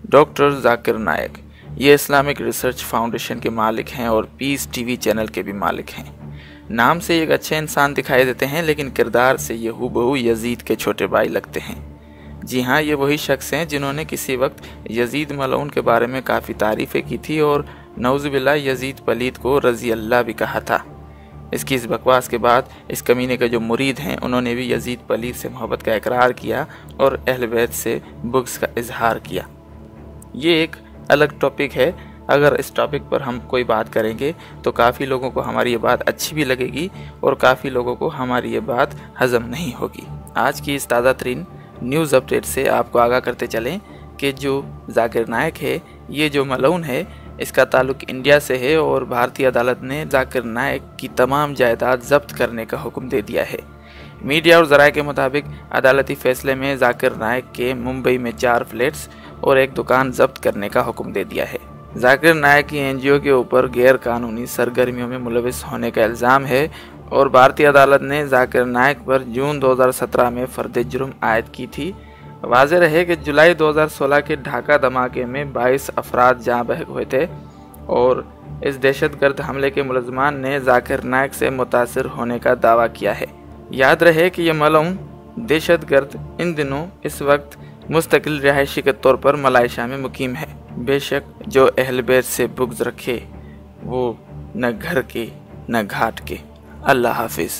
Doctor Zakir नायक ये Islamic research foundation के मालिक हैं और पीस टीवी चैनल के भी मालिक हैं। नाम से एक अच्छे इंसान दिखाई देते हैं, लेकिन किरदार से ये हूबहू यजीद के छोटे भाई लगते हैं। जी हाँ, ये वही शख्स हैं जिन्होंने किसी वक्त यजीद मलऊन के बारे में काफ़ी तारीफ़ें की थी और नऊज़ुबिल्लाह यजीद पलीद को रज़ी अल्लाह भी कहा था। इसकी इस बकवास के बाद इस कमीने के जो मुरीद हैं उन्होंने भी यजीद पलीद से मोहब्बत का इकरार किया और अहल बैत से बुग़्ज़ का इजहार किया। ये एक अलग टॉपिक है। अगर इस टॉपिक पर हम कोई बात करेंगे तो काफ़ी लोगों को हमारी ये बात अच्छी भी लगेगी और काफ़ी लोगों को हमारी ये बात हज़म नहीं होगी। आज की इस ताज़ा तरीन न्यूज़ अपडेट से आपको आगाह करते चलें कि जो जाकिर नायक है, ये जो मलऊन है, इसका ताल्लुक इंडिया से है और भारतीय अदालत ने जाकिर नायक की तमाम जायदाद जब्त करने का हुक्म दे दिया है। मीडिया और ज़राए के मुताबिक अदालती फ़ैसले में जाकिर नायक के मुंबई में 4 फ्लैट्स और एक दुकान जब्त करने का हुक्म दे दिया है। जाकिर नायक की एनजीओ के ऊपर गैर कानूनी सरगर्मियों में मुलविस होने का इल्ज़ाम है और भारतीय अदालत ने जाकिर नायक पर जून 2017 में फ़र्द जुर्म आयद की थी। वाज़ेह रहे कि जुलाई 2016 के ढाका धमाके में 22 अफराद जाँ बहक हुए थे और इस दहशतगर्द हमले के मुलज़मान ने जाकिर नायक से मुतासिर होने का दावा किया है। याद रहे कि यह मलऊन दहशतगर्द इन दिनों इस वक्त मुस्तकिल रिहायशी के तौर पर मलाइशिया में मुकीम है। बेशक जो अहल बैत से बुग़्ज़ रखे वो न घर के न घाट के। अल्लाह हाफिज़।